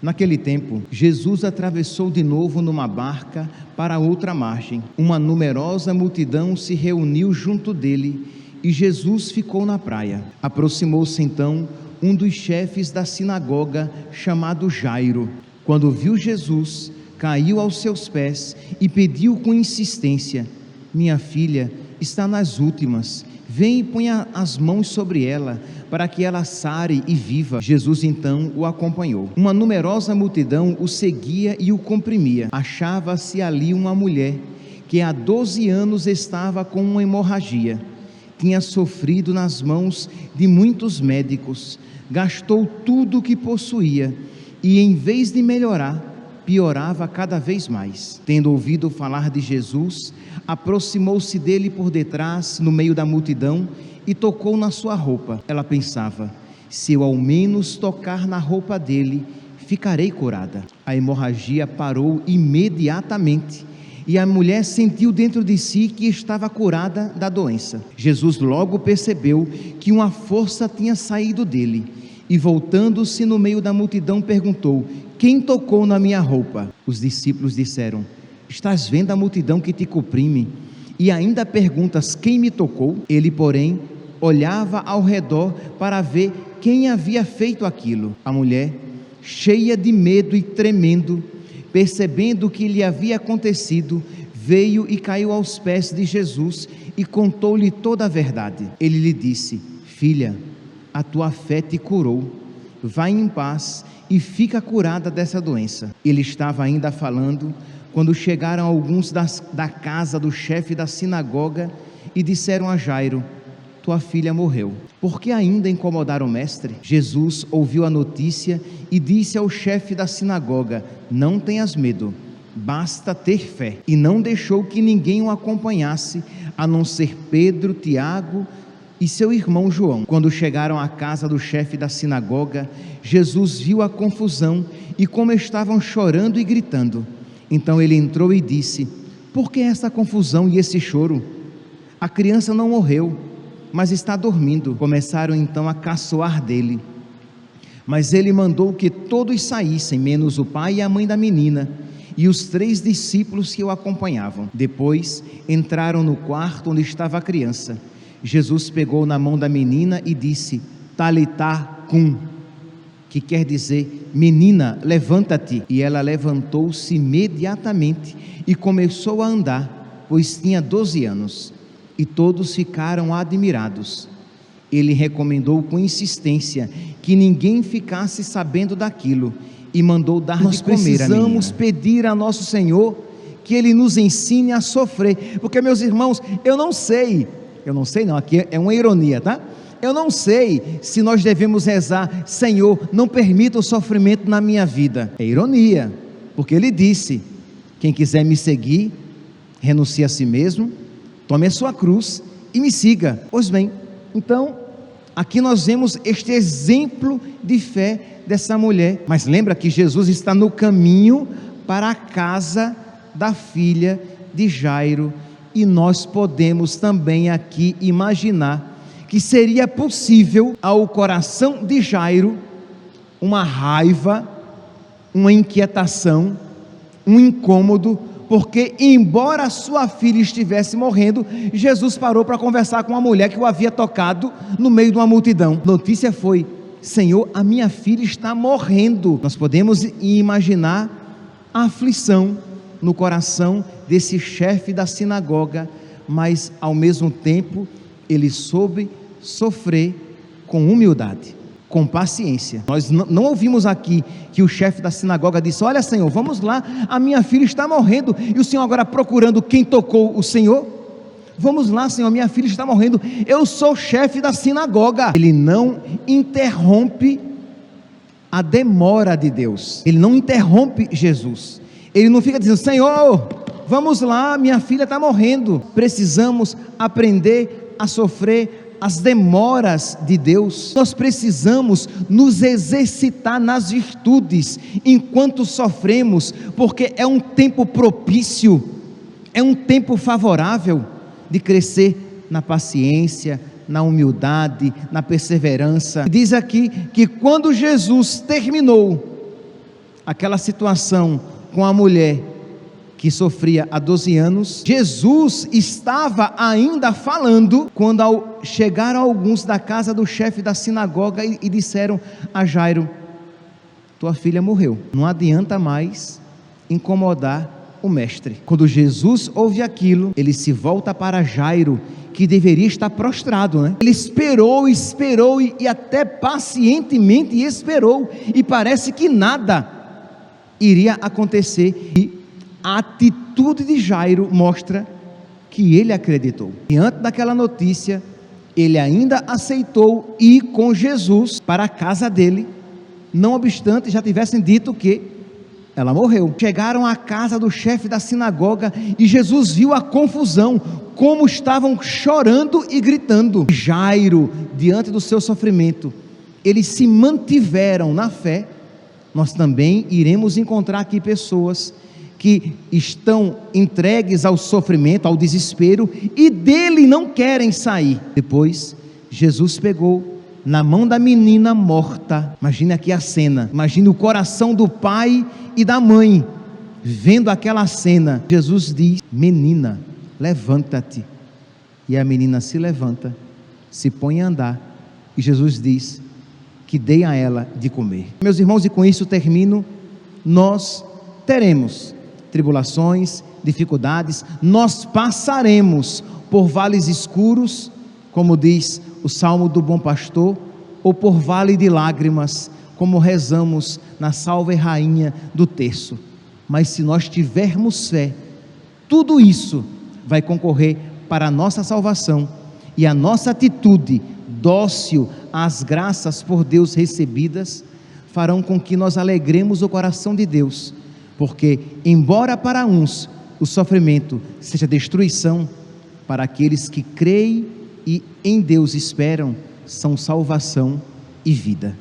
Naquele tempo, Jesus atravessou de novo numa barca para outra margem. Uma numerosa multidão se reuniu junto dele e Jesus ficou na praia. Aproximou-se então um dos chefes da sinagoga, chamado Jairo. Quando viu Jesus, caiu aos seus pés e pediu com insistência: minha filha está nas últimas, vem e ponha as mãos sobre ela, para que ela sare e viva. Jesus então o acompanhou. Uma numerosa multidão o seguia e o comprimia. Achava-se ali uma mulher que há 12 anos estava com uma hemorragia. Tinha sofrido nas mãos de muitos médicos, gastou tudo o que possuía e, em vez de melhorar, piorava cada vez mais. Tendo ouvido falar de Jesus, aproximou-se dele por detrás, no meio da multidão, e tocou na sua roupa. Ela pensava: se eu ao menos tocar na roupa dele, ficarei curada. A hemorragia parou imediatamente e a mulher sentiu dentro de si que estava curada da doença. Jesus logo percebeu que uma força tinha saído dele e, voltando-se no meio da multidão, perguntou: quem tocou na minha roupa? Os discípulos disseram: estás vendo a multidão que te comprime e ainda perguntas quem me tocou? Ele, porém, olhava ao redor para ver quem havia feito aquilo. A mulher, cheia de medo e tremendo, percebendo o que lhe havia acontecido, veio e caiu aos pés de Jesus e contou-lhe toda a verdade. Ele lhe disse: filha, a tua fé te curou, vai em paz e fica curada dessa doença. Ele estava ainda falando quando chegaram alguns da casa do chefe da sinagoga e disseram a Jairo: tua filha morreu. Por que ainda incomodar o mestre? Jesus ouviu a notícia e disse ao chefe da sinagoga: não tenhas medo, basta ter fé. E não deixou que ninguém o acompanhasse, a não ser Pedro, Tiago e seu irmão João. Quando chegaram à casa do chefe da sinagoga, Jesus viu a confusão e como estavam chorando e gritando. Então ele entrou e disse: por que essa confusão e esse choro? A criança não morreu, mas está dormindo. Começaram então a caçoar dele. Mas ele mandou que todos saíssem, menos o pai e a mãe da menina, e os 3 discípulos que o acompanhavam. Depois entraram no quarto onde estava a criança. Jesus pegou na mão da menina e disse: Talitá cum, que quer dizer: menina, levanta-te. E ela levantou-se imediatamente e começou a andar, pois tinha 12 anos. E todos ficaram admirados. Ele recomendou com insistência que ninguém ficasse sabendo daquilo e mandou dar de comer a menina. Nós precisamos pedir a nosso Senhor que Ele nos ensine a sofrer, porque, meus irmãos, eu não sei não, aqui é uma ironia, tá? Eu não sei se nós devemos rezar: Senhor, não permita o sofrimento na minha vida. É ironia, porque Ele disse: quem quiser me seguir, renuncie a si mesmo, tome a sua cruz e me siga. Pois bem, então, aqui nós vemos este exemplo de fé dessa mulher. Mas lembra que Jesus está no caminho para a casa da filha de Jairo, e nós podemos também aqui imaginar que seria possível ao coração de Jairo uma raiva, uma inquietação, um incômodo, porque embora sua filha estivesse morrendo, Jesus parou para conversar com uma mulher que o havia tocado no meio de uma multidão. A notícia foi: Senhor, a minha filha está morrendo. Nós podemos imaginar a aflição no coração desse chefe da sinagoga, mas ao mesmo tempo ele soube sofrer com humildade, com paciência. Nós não ouvimos aqui que o chefe da sinagoga disse: olha, Senhor, vamos lá, a minha filha está morrendo, e o Senhor agora procurando quem tocou o Senhor? Vamos lá, Senhor, minha filha está morrendo, eu sou o chefe da sinagoga. Ele não interrompe a demora de Deus, ele não interrompe Jesus, ele não fica dizendo: Senhor, vamos lá, minha filha está morrendo. Precisamos aprender a sofrer as demoras de Deus. Nós precisamos nos exercitar nas virtudes enquanto sofremos, porque é um tempo propício, é um tempo favorável de crescer na paciência, na humildade, na perseverança. Diz aqui que quando Jesus terminou aquela situação com a mulher que sofria há 12 anos, Jesus estava ainda falando quando chegaram alguns da casa do chefe da sinagoga e disseram a Jairo: tua filha morreu, não adianta mais incomodar o mestre. Quando Jesus ouve aquilo, ele se volta para Jairo, que deveria estar prostrado, né? Ele esperou e até pacientemente esperou, e parece que nada iria acontecer, e a atitude de Jairo mostra que ele acreditou. Diante daquela notícia, ele ainda aceitou ir com Jesus para a casa dele, não obstante já tivessem dito que ela morreu. Chegaram à casa do chefe da sinagoga e Jesus viu a confusão, como estavam chorando e gritando. Jairo, diante do seu sofrimento, eles se mantiveram na fé. Nós também iremos encontrar aqui pessoas que estão entregues ao sofrimento, ao desespero, e dele não querem sair. Depois, Jesus pegou na mão da menina morta. Imagine aqui a cena, imagine o coração do pai e da mãe, vendo aquela cena. Jesus diz: menina, levanta-te. E a menina se levanta, se põe a andar, e Jesus diz que dei a ela de comer. Meus irmãos, e com isso termino. Nós teremos tribulações, dificuldades, nós passaremos por vales escuros, como diz o Salmo do Bom Pastor, ou por vale de lágrimas, como rezamos na Salve Rainha do terço. Mas se nós tivermos fé, tudo isso vai concorrer para a nossa salvação, e a nossa atitude dócil às graças por Deus recebidas farão com que nós alegremos o coração de Deus, porque embora para uns o sofrimento seja destruição, para aqueles que creem e em Deus esperam, são salvação e vida.